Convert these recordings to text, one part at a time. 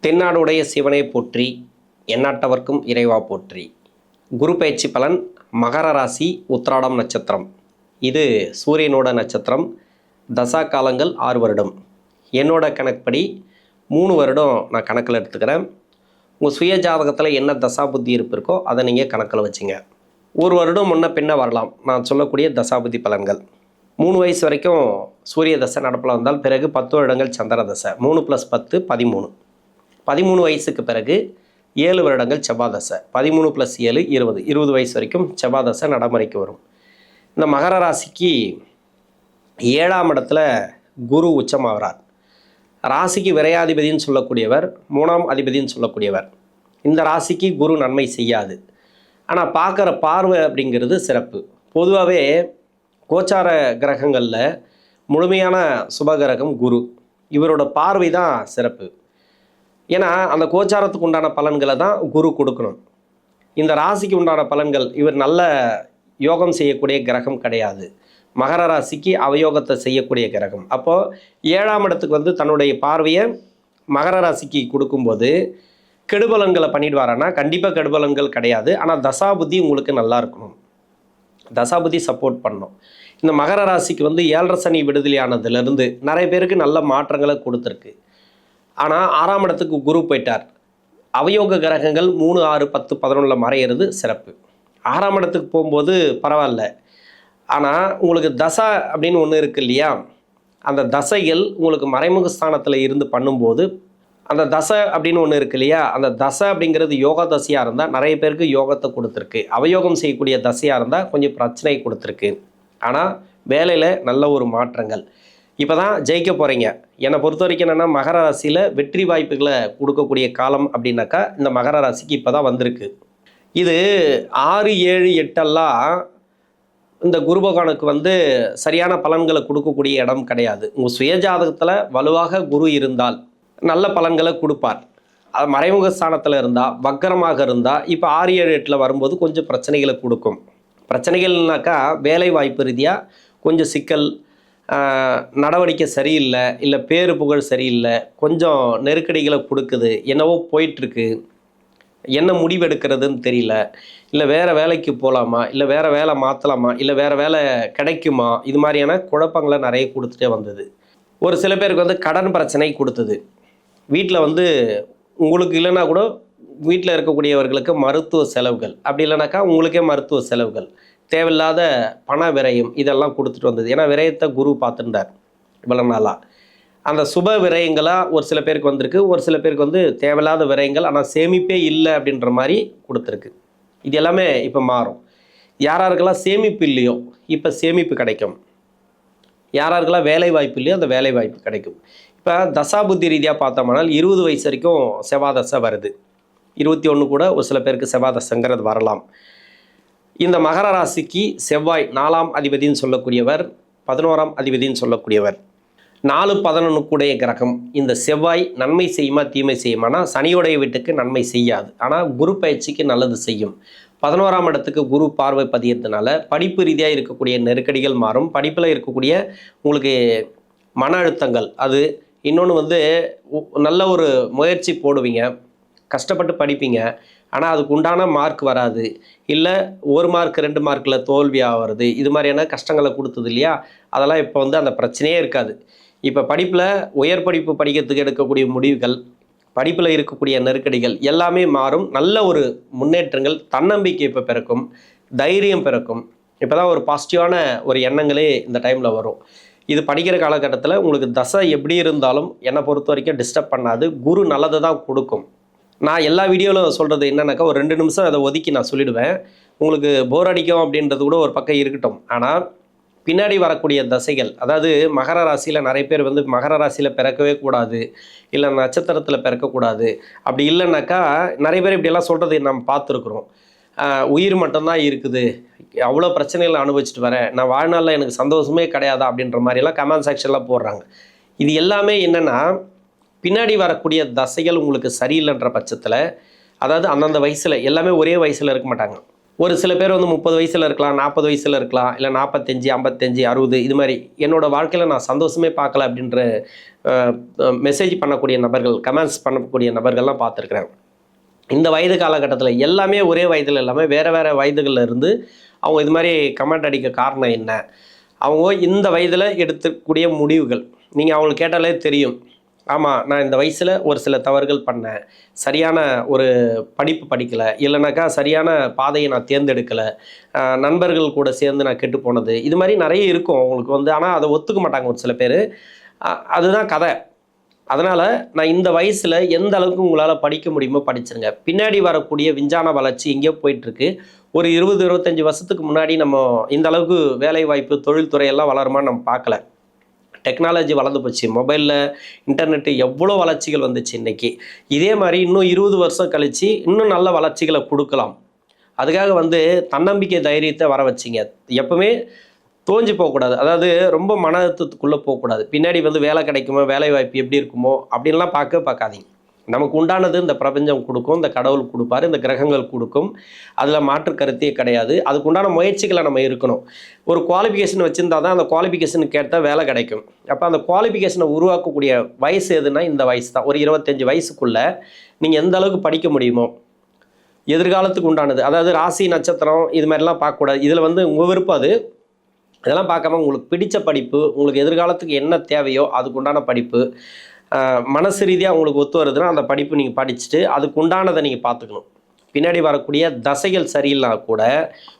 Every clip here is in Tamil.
தென்னாடுடைய சிவனை போற்றி, எந்நாட்டவர்க்கும் இறைவா போற்றி. குரு பயிற்சி பலன் மகர ராசி உத்திராடம் நட்சத்திரம். இது சூரியனோட நட்சத்திரம். தசா காலங்கள் 6 வருடம். என்னோட கணக்குப்படி 3 வருடம் நான் கணக்கில் எடுத்துக்கிறேன். உங்கள் சுய ஜாதகத்தில் என்ன தசா புத்தி இருப்பு இருக்கோ அதை நீங்கள் கணக்கில் வச்சுங்க. 1 வருடம் முன்ன பின்ன வரலாம் நான் சொல்லக்கூடிய தசாபுத்தி பலன்கள். 3 வயசு வரைக்கும் சூரிய தசை நடப்பில் வந்தால் பிறகு 10 வருடங்கள் சந்திர தசை. 3 + 10 13. 13 வயசுக்கு பிறகு 7 வருடங்கள் செவ்வாய் தசை. 13 + 7 20. 20 வயசு வரைக்கும் செவ்வாய் தசை நடைமுறைக்கு வரும். இந்த மகர ராசிக்கு 7ஆம் இடத்துல குரு உச்சமாகிறார். ராசிக்கு விரையாதிபதினு சொல்லக்கூடியவர், 3ஆம் அதிபதினு சொல்லக்கூடியவர். இந்த ராசிக்கு குரு நன்மை செய்யாது. ஆனால் பார்க்குற பார்வை அப்படிங்கிறது சிறப்பு. பொதுவாகவே கோச்சார கிரகங்களில் முழுமையான சுபகிரகம் குரு. இவரோட பார்வை தான் சிறப்பு. ஏன்னா அந்த கோச்சாரத்துக்கு உண்டான பலன்களை தான் குரு கொடுக்கணும். இந்த ராசிக்கு உண்டான பலன்கள், இவர் நல்ல யோகம் செய்யக்கூடிய கிரகம் கிடையாது. மகர ராசிக்கு அவயோகத்தை செய்யக்கூடிய கிரகம். அப்போது 7ஆம் இடத்துக்கு தன்னுடைய பார்வையை மகர ராசிக்கு கொடுக்கும்போது கெடுபலன்களை பண்ணிடுவாரானா? கண்டிப்பாக கெடுபலன்கள் கிடையாது. ஆனால் தசாபுத்தி உங்களுக்கு நல்லா இருக்கணும். தசாபுத்தி சப்போர்ட் பண்ணணும். இந்த மகர ராசிக்கு 7.5 சனி விடுதலையானதுலேருந்து நிறைய பேருக்கு நல்ல மாற்றங்களை கொடுத்துருக்கு. ஆனால் 6ஆம் இடத்துக்கு குரு போயிட்டார். அவயோக கிரகங்கள் 3, 6, 10, 11 மறையிறது சிறப்பு. 6ஆம் இடத்துக்கு போகும்போது பரவாயில்ல. ஆனால் உங்களுக்கு தசை அப்படின்னு ஒன்று இருக்குது இல்லையா? அந்த தசைகள் உங்களுக்கு மறைமுக ஸ்தானத்தில் இருந்து பண்ணும்போது, அந்த தசை அப்படின்னு ஒன்று இருக்கு இல்லையா? அந்த தசை அப்படிங்கிறது யோகா தசையாக இருந்தால் நிறைய பேருக்கு யோகத்தை கொடுத்துருக்கு. அவயோகம் செய்யக்கூடிய தசையாக இருந்தால் கொஞ்சம் பிரச்சனை கொடுத்துருக்கு. ஆனால் வேலையில் நல்ல ஒரு மாற்றங்கள். இப்போ தான் ஜெயிக்க போகிறீங்க. என்னை பொறுத்த வரைக்கும் என்னென்னா, மகர ராசியில் வெற்றி வாய்ப்புகளை கொடுக்கக்கூடிய காலம் அப்படின்னாக்கா இந்த மகர ராசிக்கு இப்போ தான் வந்திருக்கு. இது 6, 7, 8 இந்த குரு பகவானுக்கு சரியான பலன்களை கொடுக்கக்கூடிய இடம் கிடையாது. உங்கள் சுயஜாதகத்தில் வலுவாக குரு இருந்தால் நல்ல பலன்களை கொடுப்பார். அது மறைமுக ஸ்தானத்தில் இருந்தால், வக்கரமாக இருந்தால், இப்போ 6, 7, 8 வரும்போது கொஞ்சம் பிரச்சனைகளை கொடுக்கும். பிரச்சனைகள்னாக்கா வேலை வாய்ப்பு ரீதியாக கொஞ்சம் சிக்கல், நடவடிக்கை சரியில்லை, இல்லை பேரு புகழ் சரியில்லை, கொஞ்சம் நெருக்கடிகளை கொடுக்குது, என்னவோ போயிட்டுருக்கு, என்ன முடிவெடுக்கிறதுன்னு தெரியல, இல்லை வேறு வேலைக்கு போகலாமா, இல்லை வேறு வேலை மாற்றலாமா, இல்லை வேறு வேலை கிடைக்குமா, இது மாதிரியான குழப்பங்களை நிறைய கொடுத்துட்டே வந்தது. ஒரு சில பேருக்கு கடன் பிரச்சனை கொடுத்தது. வீட்டில் உங்களுக்கு இல்லைன்னா கூட வீட்டில் இருக்கக்கூடியவர்களுக்கு மருத்துவ செலவுகள், அப்படி இல்லைனாக்கா உங்களுக்கே மருத்துவ செலவுகள், தேவையில்லாத பண விரயம், இதெல்லாம் கொடுத்துட்டு வந்தது. ஏன்னா விரயத்தை குரு பார்த்துட்டார் இவ்வளோ நாளாக. அந்த சுப விரயங்களாக ஒரு சில பேருக்கு வந்திருக்கு. ஒரு சில பேருக்கு தேவையில்லாத விரயங்கள், ஆனால் சேமிப்பே இல்லை அப்படின்ற மாதிரி கொடுத்துருக்கு. இது எல்லாமே இப்போ மாறும். யாராருக்கெல்லாம் சேமிப்பு இல்லையோ இப்போ சேமிப்பு கிடைக்கும். யாராருக்கெல்லாம் வேலை வாய்ப்பு இல்லையோ அந்த வேலை வாய்ப்பு கிடைக்கும். இப்போ தசாபுத்தி ரீதியாக பார்த்தோம்னால் 20 வயசு வரைக்கும் செவ்வாய் தசை வருது. 21 கூட ஒரு சில பேருக்கு செவ்வாய் தசைங்கிறது வரலாம். இந்த மகர ராசிக்கு செவ்வாய் 4ஆம் அதிபதினு சொல்லக்கூடியவர், 11ஆம் அதிபதினு சொல்லக்கூடியவர், 4, 11 கூடிய கிரகம். இந்த செவ்வாய் நன்மை செய்யுமா தீமை செய்யுமானா? சனியோடைய வீட்டுக்கு நன்மை செய்யாது. ஆனால் குரு பயிற்சிக்கு நல்லது செய்யும். 11ஆம் இடத்துக்கு குரு பார்வை பதியறதுனால படிப்பு ரீதியாக இருக்கக்கூடிய நெருக்கடிகள் மாறும். படிப்பில் இருக்கக்கூடிய உங்களுக்கு மன அழுத்தங்கள், அது இன்னொன்று நல்ல ஒரு முயற்சி போடுவீங்க, கஷ்டப்பட்டு படிப்பீங்க, ஆனால் அதுக்கு உண்டான மார்க் வராது, இல்லை 1 மார்க் 2 மார்க்கில் தோல்வி ஆகிறது, இது மாதிரியான கஷ்டங்களை கொடுத்தது இல்லையா? அதெல்லாம் இப்போ அந்த பிரச்சனையே இருக்காது. இப்போ படிப்பில் உயர் படிப்பு படிக்கிறதுக்கு எடுக்கக்கூடிய முடிவுகள், படிப்பில் இருக்கக்கூடிய நெருக்கடிகள் எல்லாமே மாறும். நல்ல ஒரு முன்னேற்றங்கள், தன்னம்பிக்கை இப்போ பிறக்கும், தைரியம் பிறக்கும். இப்போ தான் ஒரு பாசிட்டிவான ஒரு எண்ணங்களே இந்த டைமில் வரும். இது படிக்கிற காலகட்டத்தில் உங்களுக்கு தசை எப்படி இருந்தாலும் என்னை பொறுத்த வரைக்கும் டிஸ்டர்ப் பண்ணாது. குரு நல்லதை தான் கொடுக்கும். நான் எல்லா வீடியோவிலும் சொல்கிறது என்னன்னாக்கா, ஒரு 2 நிமிஷம் அதை ஒதுக்கி நான் சொல்லிவிடுவேன். உங்களுக்கு போர் அடிக்கும் அப்படின்றது கூட ஒரு பக்கம் இருக்கட்டும். ஆனால் பின்னாடி வரக்கூடிய தசைகள், அதாவது மகர ராசியில் நிறைய பேர் மகர ராசியில் பிறக்கவே கூடாது, இல்லை நட்சத்திரத்தில் பிறக்கக்கூடாது, அப்படி இல்லைன்னாக்கா நிறைய பேர் இப்படியெல்லாம் சொல்கிறது நம்ம பார்த்துருக்குறோம். உயிர் மட்டும்தான் இருக்குது, அவ்வளோ பிரச்சனைகளை அனுபவிச்சுட்டு வரேன், நான் வாழ்நாளில் எனக்கு சந்தோஷமே கிடையாதா அப்படின்ற மாதிரிலாம் கமெண்ட் செக்ஷனில் போடுறாங்க. இது எல்லாமே என்னென்னா, பின்னாடி வரக்கூடிய தசைகள் உங்களுக்கு சரியில்லைன்ற பட்சத்தில், அதாவது அந்தந்த வயசில் எல்லாமே ஒரே வயசில் இருக்க மாட்டாங்க. ஒரு சில பேர் வந்து 30 வயசில் இருக்கலாம், 40 வயசில் இருக்கலாம், இல்லை 45, 55, 60 இது மாதிரி என்னோடய வாழ்க்கையில் நான் சந்தோஷமே பார்க்கல அப்படின்ற மெசேஜ் பண்ணக்கூடிய நபர்கள், கமெண்ட்ஸ் பண்ணக்கூடிய நபர்கள்லாம் பார்த்துருக்குறேன். இந்த வயது காலகட்டத்தில் எல்லாமே ஒரே வயதில் இல்லாமல் வேறு வேறு வயதுகளில் இருந்து அவங்க இது மாதிரி கமெண்ட் அடிக்க காரணம் என்ன, அவங்க இந்த வயதில் எடுத்துக்கூடிய முடிவுகள் நீங்கள் அவங்களுக்கு கேட்டாலே தெரியும். ஆமாம், நான் இந்த வயசில் ஒரு சில தவறுகள் பண்ணேன், சரியான ஒரு படிப்பு படிக்கலை, இல்லைனாக்கா சரியான பாதையை நான் தேர்ந்தெடுக்கலை, நண்பர்கள் கூட சேர்ந்து நான் கெட்டு போனது, இது மாதிரி நிறைய இருக்கும் அவங்களுக்கு வந்து. ஆனால் அதை ஒத்துக்க மாட்டாங்க ஒரு சில பேர். அதுதான் கதை. அதனால் நான் இந்த வயசில் எந்த அளவுக்கு உங்களால் படிக்க முடியுமோ படிச்சிருங்க. பின்னாடி வரக்கூடிய விஞ்ஞான வளர்ச்சி எங்கேயோ போயிட்டுருக்கு. ஒரு 20-25 வருஷத்துக்கு முன்னாடி நம்ம இந்த அளவுக்கு வேலைவாய்ப்பு தொழில்துறையெல்லாம் வளருமான்னு நம்ம பார்க்கல. டெக்னாலஜி வளர்ந்து போச்சு, மொபைலில் இன்டர்நெட்டு எவ்வளோ வளர்ச்சிகள் வந்துச்சு இன்றைக்கி. இதே மாதிரி இன்னும் 20 வருஷம் கழித்து இன்னும் நல்ல வளர்ச்சிகளை கொடுக்கலாம். அதுக்காக வந்து தன்னம்பிக்கை தைரியத்தை வர வச்சிங்க. எப்பவுமே தோஞ்சு போகக்கூடாது, அதாவது ரொம்ப மன அழுத்தத்துக்குள்ளே போகக்கூடாது. பின்னாடி வந்து வேலை கிடைக்குமோ, வேலை வாய்ப்பு எப்படி இருக்குமோ அப்படின்லாம் பார்க்காதீங்க. நமக்கு உண்டானது இந்த பிரபஞ்சம் கொடுக்கும், இந்த கடவுள் கொடுப்பாரு, இந்த கிரகங்கள் கொடுக்கும். அதில் மாற்று கருத்தே கிடையாது. அதுக்கு உண்டான முயற்சிகளை நம்ம இருக்கணும். ஒரு குவாலிஃபிகேஷன் வச்சுருந்தா தான் அந்த குவாலிஃபிகேஷனுக்கு ஏற்ற வேலை கிடைக்கும். அப்போ அந்த குவாலிஃபிகேஷனை உருவாக்கக்கூடிய வயசு எதுனா இந்த வயசு தான். ஒரு 25 வயசுக்குள்ளே நீங்கள் எந்த அளவுக்கு படிக்க முடியுமோ, எதிர்காலத்துக்கு உண்டானது, அதாவது ராசி நட்சத்திரம் இது மாதிரிலாம் பார்க்கக்கூடாது. இதில் வந்து உங்கள் விருப்பம் அது. இதெல்லாம் பார்க்காம உங்களுக்கு பிடித்த படிப்பு, உங்களுக்கு எதிர்காலத்துக்கு என்ன தேவையோ அதுக்கு உண்டான படிப்பு, மனசு ரீதியாக உங்களுக்கு ஒத்து வருதுன்னா அந்த படிப்பு நீங்கள் படிச்சுட்டு அதுக்கு உண்டானதை நீங்கள் பார்த்துக்கணும். பின்னாடி வரக்கூடிய தசைகள் சரியில்லைனா கூட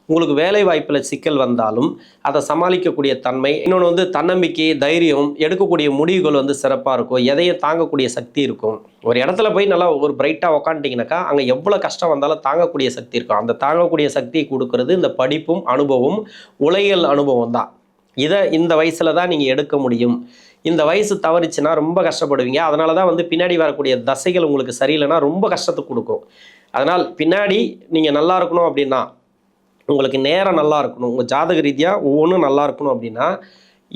உங்களுக்கு வேலை வாய்ப்பில் சிக்கல் வந்தாலும் அதை சமாளிக்கக்கூடிய தன்மை, இன்னொன்று வந்து தன்னம்பிக்கை, தைரியம், எடுக்கக்கூடிய முடிவுகள் வந்து சிறப்பாக இருக்கும். எதையும் தாங்கக்கூடிய சக்தி இருக்கும். ஒரு இடத்துல போய் நல்லா ஒரு பிரைட்டாக உக்காண்டிங்கனாக்கா அங்கே எவ்வளோ கஷ்டம் வந்தாலும் தாங்கக்கூடிய சக்தி இருக்கும். அந்த தாங்கக்கூடிய சக்தியை கொடுக்கறது இந்த படிப்பும் அனுபவம், உலகியல் அனுபவம் தான். இதை இந்த வயசில் தான் நீங்கள் எடுக்க முடியும். இந்த வயசு தவறிச்சுன்னா ரொம்ப கஷ்டப்படுவீங்க. அதனால தான் வந்து பின்னாடி வரக்கூடிய தசைகள் உங்களுக்கு சரியில்லைன்னா ரொம்ப கஷ்டத்தை கொடுக்கும். அதனால் பின்னாடி நீங்கள் நல்லா இருக்கணும் அப்படின்னா, உங்களுக்கு நேரம் நல்லா இருக்கணும், உங்கள் ஜாதக ரீதியாக ஒவ்வொன்றும் நல்லா இருக்கணும் அப்படின்னா,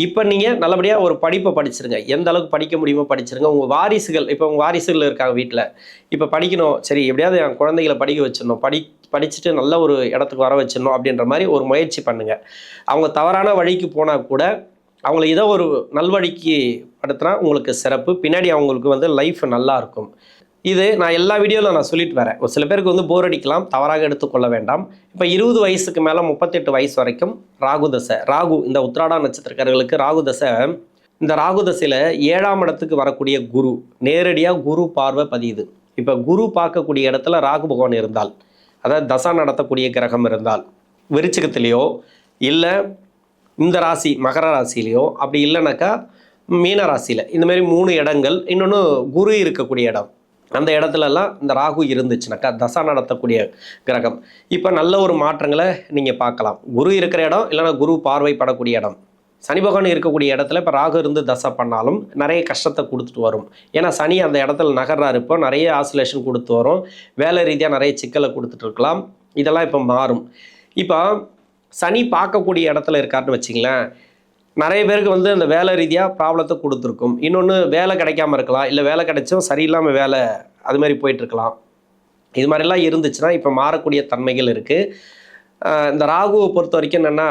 இப்போ நீங்கள் நல்லபடியாக ஒரு படிப்பை படிச்சிருங்க. எந்த அளவுக்கு படிக்க முடியுமோ படிச்சிருங்க. உங்கள் வாரிசுகள், இப்போ உங்கள் வாரிசுகள் இருக்காங்க வீட்டில், இப்போ படிக்கணும், சரி எப்படியாவது என் குழந்தைகளை படிக்க வச்சிடணும், படிச்சுட்டு நல்ல ஒரு இடத்துக்கு வர வச்சிடணும் அப்படின்ற மாதிரி ஒரு முயற்சி பண்ணுங்கள். அவங்க தவறான வழிக்கு போனால் கூட அவங்கள ஏதோ ஒரு நல்வழிக்கு படுத்தினா உங்களுக்கு சிறப்பு. பின்னாடி அவங்களுக்கு வந்து லைஃப் நல்லா இருக்கும். இது நான் எல்லா வீடியோவில் நான் சொல்லிட்டு வரேன். ஒரு சில பேருக்கு வந்து போர் அடிக்கலாம், தவறாக எடுத்துக்கொள்ள வேண்டாம். இப்போ 20 வயசுக்கு மேலே 38 வயசு வரைக்கும் ராகு தசை. ராகு இந்த உத்திராடம் நட்சத்திரக்காரர்களுக்கு ராகு தசை. இந்த ராகு தசையில் 7ஆம் இடத்துக்கு வரக்கூடிய குரு, நேரடியாக குரு பார்வை பதியுது. இப்போ குரு பார்க்கக்கூடிய இடத்துல ராகு பகவான் இருந்தால், அதாவது தசா நடத்தக்கூடிய கிரகம் இருந்தால், விருச்சிகத்திலேயோ இல்லை இந்த ராசி மகர ராசிலேயோ, அப்படி இல்லைனாக்கா மீன ராசியில், இந்தமாரி 3 இடங்கள், இன்னொன்று குரு இருக்கக்கூடிய இடம், அந்த இடத்துலலாம் இந்த ராகு இருந்துச்சுனாக்கா தசா நடத்தக்கூடிய கிரகம், இப்போ நல்ல ஒரு மாற்றங்களை நீங்கள் பார்க்கலாம். குரு இருக்கிற இடம் இல்லைனா குரு பார்வைப்படக்கூடிய இடம். சனி பகவான் இருக்கக்கூடிய இடத்துல இப்போ ராகு இருந்து தசை பண்ணாலும் நிறைய கஷ்டத்தை கொடுத்துட்டு வரும். ஏன்னா சனி அந்த இடத்துல நகர்றாரு, இப்போ நிறைய ஆசிலேஷன் கொடுத்து வரும், வேலை ரீதியாக நிறைய சிக்கலை கொடுத்துட்டு இருக்கலாம். இதெல்லாம் இப்போ மாறும். இப்போ சனி பார்க்கக்கூடிய இடத்துல இருக்காருன்னு வச்சிங்களேன், நிறைய பேருக்கு வந்து அந்த வேலை ரீதியாக ப்ராப்ளத்தை கொடுத்துருக்கும். இன்னொன்று வேலை கிடைக்காம இருக்கலாம், இல்லை வேலை கிடைச்சும் சரியில்லாமல் வேலை அது மாதிரி போயிட்டுருக்கலாம். இது மாதிரிலாம் இருந்துச்சுன்னா இப்போ மாறக்கூடிய தன்மைகள் இருக்குது. இந்த ராகுவை பொறுத்த வரைக்கும் என்னென்னா,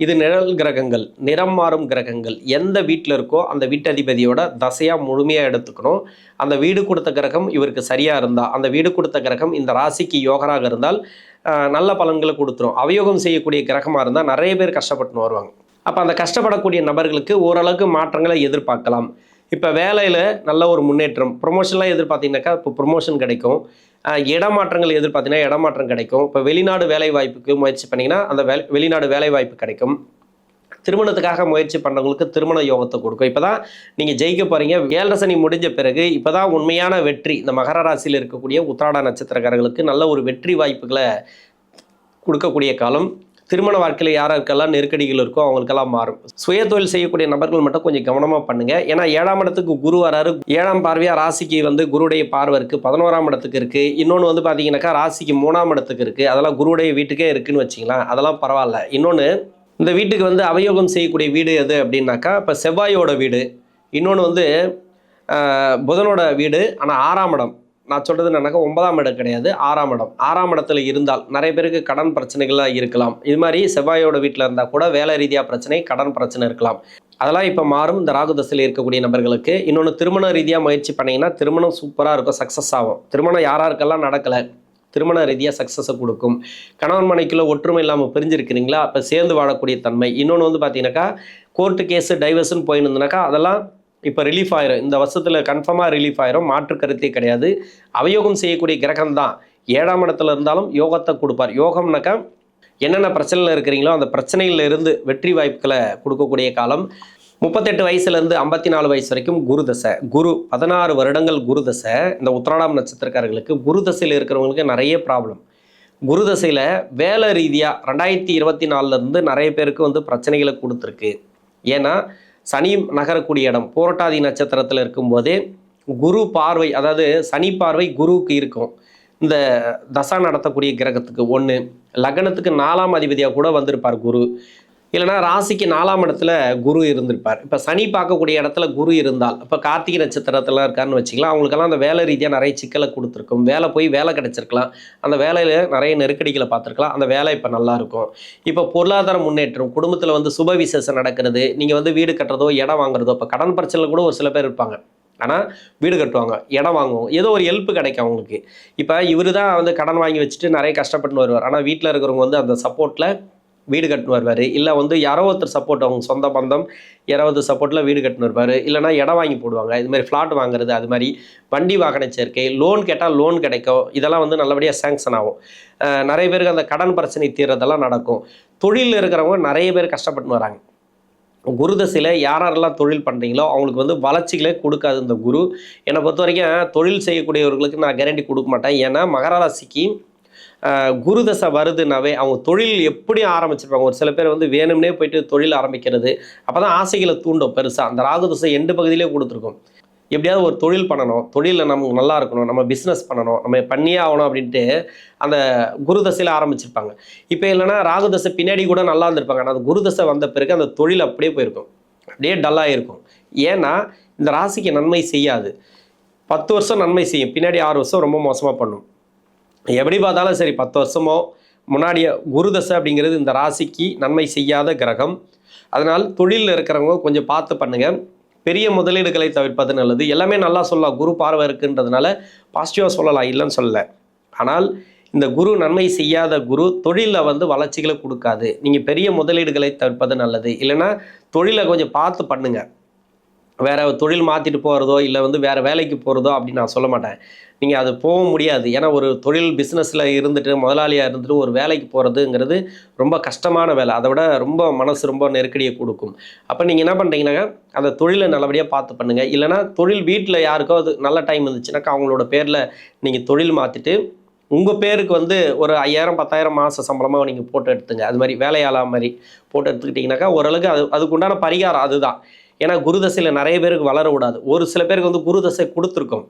இது நிழல் கிரகங்கள், நிறம் மாறும் கிரகங்கள். எந்த வீட்டில் இருக்கோ அந்த வீட்டதிபதியோட தசையாக முழுமையாக எடுத்துக்கணும். அந்த வீடு கொடுத்த கிரகம் இவருக்கு சரியாக இருந்தால், அந்த வீடு கொடுத்த கிரகம் இந்த ராசிக்கு யோகராக இருந்தால் நல்ல பலன்களை கொடுத்துரும். அவயோகம் செய்யக்கூடிய கிரகமாக இருந்தால் நிறைய பேர் கஷ்டப்பட்டுன்னு வருவாங்க. அப்போ அந்த கஷ்டப்படக்கூடிய நபர்களுக்கு ஓரளவுக்கு மாற்றங்களை எதிர்பார்க்கலாம். இப்போ வேலையில் நல்ல ஒரு முன்னேற்றம், ப்ரொமோஷன்லாம் எதிர்பார்த்தீங்கன்னாக்கா இப்போ ப்ரொமோஷன் கிடைக்கும். இடமாற்றங்கள் எதிர்பார்த்தீங்கன்னா இடமாற்றம் கிடைக்கும். இப்போ வெளிநாடு வேலை வாய்ப்புக்கு முயற்சி பண்ணிங்கன்னா அந்த வெளிநாடு வேலை வாய்ப்பு கிடைக்கும். திருமணத்துக்காக முயற்சி பண்ணுறவங்களுக்கு திருமண யோகத்தை கொடுக்கும். இப்போ தான் நீங்கள் ஜெயிக்க போகிறீங்க. 7 சனி முடிஞ்ச பிறகு இப்போ தான் உண்மையான வெற்றி. இந்த மகர ராசியில் இருக்கக்கூடிய உத்திராட நட்சத்திரக்காரர்களுக்கு நல்ல ஒரு வெற்றி வாய்ப்புகளை கொடுக்கக்கூடிய காலம். திருமண வாழ்க்கையில் யாருக்கெல்லாம் நெருக்கடிகள் இருக்கோ அவங்களுக்கெல்லாம் மாறும். சுய தொழில் செய்யக்கூடிய நபர்கள் மட்டும் கொஞ்சம் கவனமாக பண்ணுங்கள். ஏன்னா 7ஆம் இடத்துக்கு குரு வராரு. 7ஆம் பார்வையாக ராசிக்கு வந்து குருடைய பார்வை இருக்குது, 11ஆம் இடத்துக்கு இருக்குது. இன்னொன்று வந்து பார்த்தீங்கன்னாக்கா ராசிக்கு 3ஆம் இடத்துக்கு இருக்குது. அதெல்லாம் குருடைய வீட்டுக்கே இருக்குதுன்னு வச்சிங்களேன், அதெல்லாம் பரவாயில்ல. இன்னொன்று இந்த வீட்டுக்கு வந்து அவயோகம் செய்யக்கூடிய வீடு எது அப்படின்னாக்கா இப்போ செவ்வாயோட வீடு, இன்னொன்று வந்து புதனோட வீடு, ஆனால் 6ஆம் இடம் நான் சொல்கிறது என்னன்னாக்கா 9ஆம் இடம் கிடையாது, 6ஆம் இடம். 6ஆம் இடத்துல இருந்தால் நிறைய பேருக்கு கடன் பிரச்சனைகள்லாம் இருக்கலாம். இது மாதிரி செவ்வாயோட வீட்டில் இருந்தால் கூட வேலை ரீதியாக பிரச்சனை, கடன் பிரச்சனை இருக்கலாம். அதெல்லாம் இப்போ மாறும் இந்த ராகு தசையில் இருக்கக்கூடிய நபர்களுக்கு. இன்னொன்று, திருமண ரீதியாக முயற்சி பண்ணிங்கன்னா திருமணம் சூப்பராக இருக்கும், சக்ஸஸ் ஆகும். திருமணம் யாராருக்கெல்லாம் நடக்கலை, திருமண ரீதியாக சக்ஸஸை கொடுக்கும். கணவன் மனைக்குள்ள ஒற்றுமை இல்லாமல் பிரிஞ்சிருக்கிறீங்களா, அப்போ சேர்ந்து வாழக்கூடிய தன்மை. இன்னொன்று வந்து பார்த்தீங்கன்னாக்கா கோர்ட்டு கேஸு டைவர்ஸ்ன்னு போயின்னு இருந்தனாக்கா அதெல்லாம் இப்போ ரிலீஃப் ஆயிரும். இந்த வருஷத்தில் கன்ஃபார்மாக ரிலீஃப் ஆயிரும், மாற்று கருத்தே கிடையாது. அவயோகம் செய்யக்கூடிய கிரகம் தான் 7ஆம் இடத்துல இருந்தாலும் யோகத்தை கொடுப்பார். யோகம்னாக்கா என்னென்ன பிரச்சனையில் இருக்கிறீங்களோ அந்த பிரச்சனையில இருந்து வெற்றி வாய்ப்புகளை கொடுக்கக்கூடிய காலம். 38 வயசுலேருந்து 54 வயசு வரைக்கும் குரு தசை. குரு 16 வருடங்கள் குரு தசை. இந்த உத்திராடம் நட்சத்திரக்காரர்களுக்கு குரு தசையில் இருக்கிறவங்களுக்கு நிறைய ப்ராப்ளம். குரு தசையில் வேலை ரீதியாக 2024 நிறைய பேருக்கு வந்து பிரச்சனைகளை கொடுத்துருக்கு. ஏன்னா சனி நகரக்கூடிய இடம் பூரட்டாதி நட்சத்திரத்தில் இருக்கும்போதே குரு பார்வை, அதாவது சனி பார்வை குருவுக்கு இருக்கும். இந்த தசா நடத்தக்கூடிய கிரகத்துக்கு ஒன்று, லக்னத்துக்கு 4ஆம் அதிபதியாக கூட வந்திருப்பார் குரு, இல்லைனா ராசிக்கு 4ஆம் இடத்துல குரு இருந்திருப்பார். இப்போ சனி பார்க்கக்கூடிய இடத்துல குரு இருந்தால், இப்போ கார்த்திகை நட்சத்திரத்தில் இருக்காருன்னு வச்சிக்கலாம், அவங்களுக்கெல்லாம் அந்த வேலை ரீதியாக நிறைய சிக்கலை கொடுத்துருக்கும். வேலை போய் வேலை கிடச்சிருக்கலாம், அந்த வேலையில் நிறைய நெருக்கடிகளை பார்த்துருக்கலாம், அந்த வேலை இப்போ நல்லாயிருக்கும். இப்போ பொருளாதார முன்னேற்றம், குடும்பத்தில் வந்து சுப விசேஷம் நடக்கிறது, நீங்கள் வந்து வீடு கட்டுறதோ இடம் வாங்குறதோ, இப்போ கடன் பிரச்சனை கூட ஒரு சில பேர் இருப்பாங்க, ஆனால் வீடு கட்டுவாங்க, இடம் வாங்குவோம், ஏதோ ஒரு ஹெல்ப் கிடைக்கும் அவங்களுக்கு. இப்போ இவர் தான் வந்து கடன் வாங்கி வச்சுட்டு நிறைய கஷ்டப்பட்டு வருவார், ஆனால் வீட்டில் இருக்கிறவங்க வந்து அந்த சப்போர்ட்டில் வீடு கட்டுன்னு வருவார். இல்லை வந்து யாரோ ஒருத்தர் சப்போர்ட், அவங்க சொந்த பந்தம் யாராவது சப்போர்ட்டில் வீடு கட்டுன்னு வருவார். இல்லைனா இடம் வாங்கி போடுவாங்க, இதுமாதிரி ஃப்ளாட் வாங்குறது, அது மாதிரி வண்டி வாகன சேர்க்கை, லோன் கேட்டால் லோன் கிடைக்கும். இதெல்லாம் வந்து நல்லபடியாக சேங்ஷன் ஆகும். நிறைய பேருக்கு அந்த கடன் பிரச்சனை தீர்றதெல்லாம் நடக்கும். தொழிலில் இருக்கிறவங்க நிறைய பேர் கஷ்டப்பட்டு வராங்க. குரு தசையில் யாரெல்லாம் தொழில் பண்ணுறீங்களோ அவங்களுக்கு வந்து வளர்ச்சிகளே கொடுக்காது இந்த குரு. என்னை பொறுத்த வரைக்கும் தொழில் செய்யக்கூடியவர்களுக்கு நான் கேரண்டி கொடுக்க மாட்டேன். ஏன்னா மகர ராசிக்கு குரு தசை வருதுனாவே அவங்க தொழில் எப்படி ஆரம்பிச்சிருப்பாங்க. ஒரு சில பேர் வந்து வேணும்னே போயிட்டு தொழில் ஆரம்பிக்கிறது, அப்போ தான் ஆசைகளை தூண்டும் பெருசாக. அந்த ராகு தசை எண்டு பகுதியிலே கொடுத்துருக்கோம். எப்படியாவது ஒரு தொழில் பண்ணணும், தொழிலில் நமக்கு நல்லா இருக்கணும், நம்ம பிஸ்னஸ் பண்ணணும், நம்ம பண்ணியே ஆகணும் அப்படின்ட்டு அந்த குரு தசையில் ஆரம்பிச்சிருப்பாங்க. இப்போ இல்லைனா ராகு தசை பின்னாடி கூட நல்லா இருந்திருப்பாங்க, ஆனால் அந்த குரு தசை வந்த பிறகு அந்த தொழில் அப்படியே போயிருக்கும், அப்படியே டல்லாக இருக்கும். ஏன்னா இந்த ராசிக்கு நன்மை செய்யாது. 10 வருஷம் நன்மை செய்யும், பின்னாடி 6 வருஷம் ரொம்ப மோசமாக பண்ணும். எப்படி பார்த்தாலும் சரி 10 வருஷமோ முன்னாடியே குரு தசை அப்படிங்கிறது இந்த ராசிக்கு நன்மை செய்யாத கிரகம். அதனால் தொழிலில் இருக்கிறவங்க கொஞ்சம் பார்த்து பண்ணுங்கள். பெரிய முதலீடுகளை தவிர்ப்பது நல்லது. எல்லாமே நல்லா சொல்லலாம், குரு பார்வை இருக்குன்றதுனால பாசிட்டிவாக சொல்லலாம், இல்லைன்னு சொல்லலை. ஆனால் இந்த குரு நன்மை செய்யாத குரு தொழிலில் வந்து வளர்ச்சிகளை கொடுக்காது. நீங்கள் பெரிய முதலீடுகளை தவிர்ப்பது நல்லது. இல்லைன்னா தொழிலை கொஞ்சம் பார்த்து பண்ணுங்கள். வேறு தொழில் மாற்றிட்டு போகிறதோ இல்லை வந்து வேறு வேலைக்கு போகிறதோ அப்படின்னு நான் சொல்ல மாட்டேன். நீங்கள் அது போக முடியாது. ஏன்னா ஒரு தொழில் பிஸ்னஸில் இருந்துட்டு முதலாளியாக இருந்துட்டு ஒரு வேலைக்கு போகிறதுங்கிறது ரொம்ப கஷ்டமான வேலை. அதை விட ரொம்ப மனசு ரொம்ப நெருக்கடியை கொடுக்கும். அப்போ நீங்கள் என்ன பண்ணுறீங்கன்னாக்கா அந்த தொழிலை நல்லபடியாக பார்த்து பண்ணுங்கள். இல்லைனா தொழில் வீட்டில் யாருக்கோ அது நல்ல டைம் இருந்துச்சுனாக்கா அவங்களோட பேரில் நீங்கள் தொழில் மாற்றிட்டு உங்கள் பேருக்கு வந்து ஒரு 5000 10,000 மாத சம்பளமாக நீங்கள் போட்டு எடுத்துங்க. அது மாதிரி வேலையாளா மாதிரி போட்டு எடுத்துக்கிட்டிங்கனாக்கா ஓரளவுக்கு அதுக்குண்டான பரிகாரம் அதுதான். ஏன்னா குரு தசையில் நிறைய பேருக்கு வளர விடாது. ஒரு சில பேருக்கு வந்து குரு தசை கொடுத்துருக்கோம்,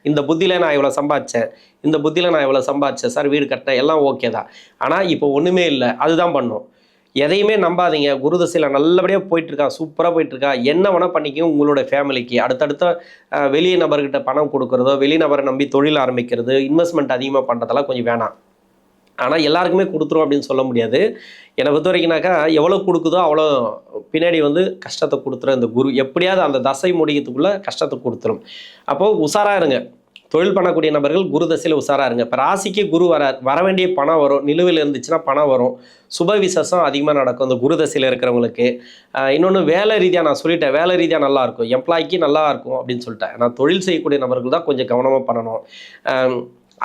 இந்த புத்தியில் நான் இவ்வளோ சம்பாதிச்சேன், இந்த புத்தியில் நான் இவ்வளோ சம்பாதிச்சேன் சார், வீடு கட்டினேன், எல்லாம் ஓகே தான். ஆனால் இப்போ ஒன்றுமே இல்லை, அதுதான் பண்ணும். எதையுமே நம்பாதீங்க. குரு தசையில் நல்லபடியாக போயிட்டுருக்கா, சூப்பராக போயிட்டுருக்கா, என்ன வேணால் பண்ணிக்கும் உங்களோட ஃபேமிலிக்கு. அடுத்தடுத்த வெளிய நபர்கிட்ட பணம் கொடுக்குறதோ, வெளிநபரை நம்பி தொழில் ஆரம்பிக்கிறது, இன்வெஸ்ட்மெண்ட் அதிகமாக பண்ணுறதெல்லாம் கொஞ்சம் வேணாம். ஆனால் எல்லாருக்குமே கொடுத்துரும் அப்படின்னு சொல்ல முடியாது. என்னை பொறுத்த வரைக்கும்னாக்கா எவ்வளோ கொடுக்குதோ அவ்வளோ பின்னாடி வந்து கஷ்டத்தை கொடுத்துரும் இந்த குரு. எப்படியாவது அந்த தசை முடிக்கிறதுக்குள்ளே கஷ்டத்தை கொடுத்துரும். அப்போது உஷாராக இருங்க. தொழில் பண்ணக்கூடிய நபர்கள் குரு தசையில் உஷாராக இருங்க. இப்போ ராசிக்கு குரு வர வேண்டிய பணம் வரும், நிலுவையில் இருந்துச்சுன்னா பணம் வரும், சுப விசேஷம் அதிகமாக நடக்கும் இந்த குரு தசையில் இருக்கிறவங்களுக்கு. இன்னொன்று வேலை ரீதியாக நான் சொல்லிட்டேன், வேலை ரீதியாக நல்லாயிருக்கும், எம்ப்ளாய்க்கு நல்லா இருக்கும் அப்படின்னு சொல்லிட்டேன். நான் தொழில் செய்யக்கூடிய நபர்கள் தான் கொஞ்சம் கவனமாக பண்ணணும்.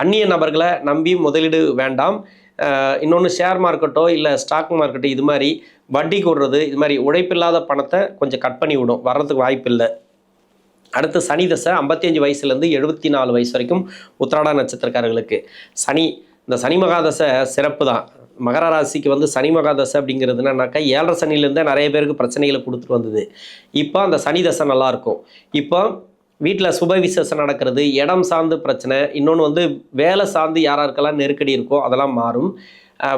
அந்நிய நபர்களை நம்பி முதலீடு வேண்டாம். இன்னொன்று ஷேர் மார்க்கெட்டோ இல்லை ஸ்டாக் மார்க்கெட்டோ இது மாதிரி வட்டிக்கு விடுறது, இது மாதிரி உழைப்பில்லாத பணத்தை கொஞ்சம் கட் பண்ணி விடும், வர்றதுக்கு வாய்ப்பு இல்லை. அடுத்து சனி தசை 55 வயசுலேருந்து 74 வயசு வரைக்கும் உத்திராட நட்சத்திரக்காரர்களுக்கு சனி. இந்த சனி மகாதசை சிறப்பு தான். மகர ராசிக்கு வந்து சனி மகாதசை அப்படிங்கிறதுனாக்கா 7.5 சனிலேருந்தே நிறைய பேருக்கு பிரச்சனைகளை கொடுத்துட்டு வந்தது. இப்போ அந்த சனி தசை நல்லாயிருக்கும். இப்போ வீட்டில் சுப விசேஷம் நடக்கிறது, இடம் சார்ந்து பிரச்சனை, இன்னொன்று வந்து வேலை சார்ந்து யாராருக்கெல்லாம் நெருக்கடி இருக்கோ அதெல்லாம் மாறும்.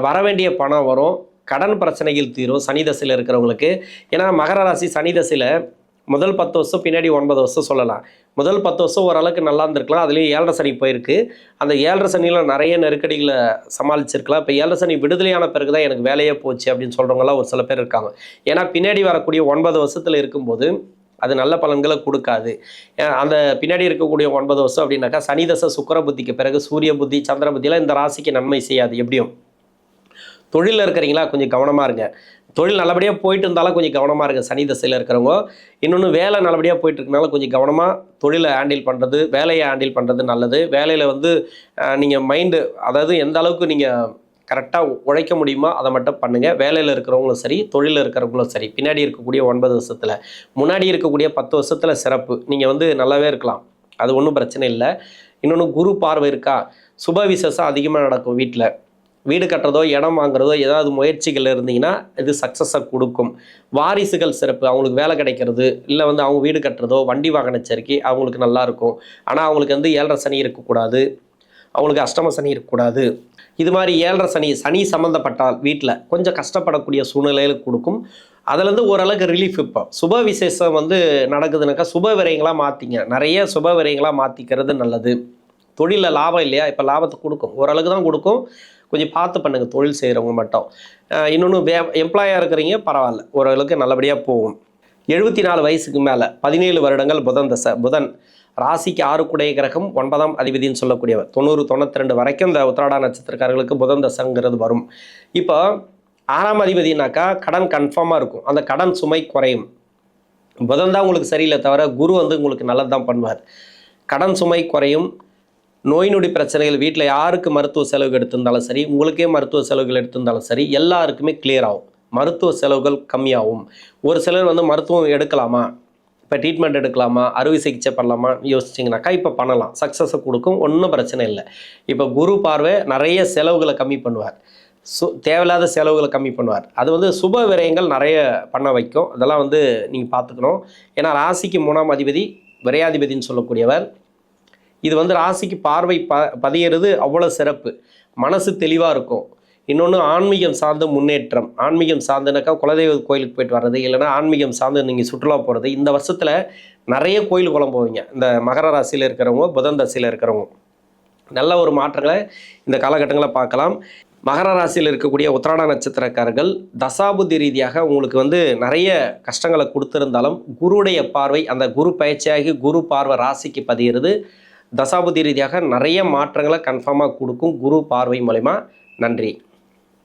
வர வேண்டிய பணம் வரும், கடன் பிரச்சனைகள் தீரும் சனி தசையில் இருக்கிறவங்களுக்கு. ஏன்னா மகர ராசி சனி தசையில் முதல் 10 வருஷம் பின்னாடி 9 வருஷம் சொல்லலாம். முதல் 10 வருஷம் ஓரளவுக்கு நல்லா இருந்திருக்கலாம். அதுலேயும் 7.5 சனி போயிருக்கு. அந்த 7.5 சனியில் நிறைய நெருக்கடிகளை சமாளிச்சிருக்கலாம். இப்போ 7.5 சனி விடுதலையான பிறகு தான் எனக்கு வேலையே போச்சு அப்படின்னு சொல்கிறவங்களாம் ஒரு சில பேர் இருக்காங்க. ஏன்னா பின்னாடி வரக்கூடிய 9 வருஷத்தில் இருக்கும்போது அது நல்ல பலன்களை கொடுக்காது. அந்த பின்னாடி இருக்கக்கூடிய 9 வருஷம் அப்படின்னாக்கா சனி தசை சுக்கிர புத்திக்கு பிறகு சூரிய புத்தி சந்திர புத்தியெல்லாம் இந்த ராசிக்கு நன்மை செய்யாது. எப்படியும் தொழிலில் இருக்கிறீங்களா கொஞ்சம் கவனமாக இருங்க. தொழில் நல்லபடியாக போயிட்டு இருந்தாலும் கொஞ்சம் கவனமாக இருங்க சனி தசையில் இருக்கிறவங்க. இன்னொன்று வேலை நல்லபடியாக போயிட்டு இருக்கனால கொஞ்சம் கவனமாக தொழிலை ஹேண்டில் பண்ணுறது, வேலையை ஹேண்டில் பண்ணுறது நல்லது. வேலையில் வந்து நீங்கள் மைண்டு, அதாவது எந்த அளவுக்கு நீங்கள் கரெக்டாக உழைக்க முடியுமோ அதை மட்டும் பண்ணுங்கள். வேலையில் இருக்கிறவங்களும் சரி, தொழிலில் இருக்கிறவங்களும் சரி. பின்னாடி இருக்கக்கூடிய 9 வருஷத்தில், முன்னாடி இருக்கக்கூடிய 10 வருஷத்தில் சிறப்பு. நீங்கள் வந்து நல்லாவே இருக்கலாம், அது ஒன்றும் பிரச்சனை இல்லை. இன்னொன்று குரு பார்வை இருக்கா, சுப விசேஷம் அதிகமாக நடக்கும். வீடு கட்டுறதோ இடம் வாங்குறதோ ஏதாவது முயற்சிகள் இருந்தீங்கன்னா இது சக்ஸஸை கொடுக்கும். வாரிசுகள் சிறப்பு, அவங்களுக்கு வேலை கிடைக்கிறது, இல்லை வந்து அவங்க வீடு கட்டுறதோ வண்டி வாகன சேர்க்கை அவங்களுக்கு நல்லாயிருக்கும். ஆனால் அவங்களுக்கு வந்து 7.5 சனி இருக்கக்கூடாது, அவங்களுக்கு அஷ்டம சனி இருக்கக்கூடாது. இது மாதிரி 7.5 சனி சம்மந்தப்பட்டால் வீட்டில் கொஞ்சம் கஷ்டப்படக்கூடிய சூழ்நிலையில் கொடுக்கும். அதுலேருந்து ஓரளவுக்கு ரிலீஃப். இப்போ சுப விசேஷம் வந்து நடக்குதுனாக்கா சுப விரயங்களாக மாற்றிங்க, நிறைய சுப விரயங்களாக மாற்றிக்கிறது நல்லது. தொழிலில் லாபம் இல்லையா, இப்போ லாபத்தை கொடுக்கும், ஓரளவுக்கு தான் கொடுக்கும். கொஞ்சம் பார்த்து பண்ணுங்கள் தொழில் செய்கிறவங்க மட்டும். இன்னொன்று எம்ப்ளாயாக இருக்கிறீங்க பரவாயில்ல, ஓரளவுக்கு நல்லபடியாக போகும். 74 வயசுக்கு மேலே 17 வருடங்கள் புதன் தசை. புதன் ராசிக்கு 6 குடைய கிரகம், 9ஆம் அதிபதினு சொல்லக்கூடியவர். 90-92 வரைக்கும் இந்த உத்திராட நட்சத்திரக்காரர்களுக்கு புதன் தசைங்கிறது வரும். இப்போ 6ஆம் அதிபதினாக்கா கடன் கன்ஃபார்மாக இருக்கும், அந்த கடன் சுமை குறையும். புதன் தான் உங்களுக்கு சரியில்லை தவிர குரு வந்து உங்களுக்கு நல்லது தான் பண்ணுவார். கடன் சுமை குறையும். நோய் நொடி பிரச்சனைகள், வீட்டில் யாருக்கு மருத்துவ செலவுகள் எடுத்திருந்தாலும் சரி, உங்களுக்கே மருத்துவ செலவுகள் எடுத்திருந்தாலும் சரி, எல்லாருக்குமே கிளியர் ஆகும். மருத்துவ செலவுகள் கம்மியாகும். ஒரு சிலர் வந்து மருத்துவம் எடுக்கலாமா, இப்போ ட்ரீட்மெண்ட் எடுக்கலாமா, அறுவை சிகிச்சை பண்ணலாமா யோசிச்சிங்கனாக்கா இப்போ பண்ணலாம், சக்ஸஸை கொடுக்கும், ஒன்றும் பிரச்சனை இல்லை. இப்போ குரு பார்வை நிறைய செலவுகளை கம்மி பண்ணுவார், தேவையில்லாத செலவுகளை கம்மி பண்ணுவார். அது வந்து சுப விரயங்கள் நிறைய பண்ண வைக்கும். அதெல்லாம் வந்து நீங்கள் பார்த்துக்கணும். ஏன்னா ராசிக்கு 3ஆம் அதிபதி விரையாதிபதினு சொல்லக்கூடியவர். இது வந்து ராசிக்கு பார்வை பதியறது அவ்வளோ சிறப்பு. மனசு தெளிவாக இருக்கும். இன்னொன்று ஆன்மீகம் சார்ந்த முன்னேற்றம். ஆன்மீகம் சார்ந்துனாக்கா குலதெய்வ கோயிலுக்கு போயிட்டு வர்றது, இல்லைனா ஆன்மீகம் சார்ந்து நீங்கள் சுற்றுலா போகிறது. இந்த வருஷத்தில் நிறைய கோயில் குளம் போவீங்க. இந்த மகர ராசியில் இருக்கிறவங்க, புதன் தசையில் இருக்கிறவங்க நல்ல ஒரு மாற்றங்களை இந்த காலகட்டங்களில் பார்க்கலாம். மகர ராசியில் இருக்கக்கூடிய உத்திராட நட்சத்திரக்காரர்கள் தசாபுத்தி ரீதியாக உங்களுக்கு வந்து நிறைய கஷ்டங்களை கொடுத்துருந்தாலும் குருவுடைய பார்வை, அந்த குரு பயிற்சியாகி குரு பார்வை ராசிக்கு பதிகிறது. தசாபுத்தி ரீதியாக நிறைய மாற்றங்களை கன்ஃபார்மாக கொடுக்கும் குரு பார்வை மூலமா. நன்றி.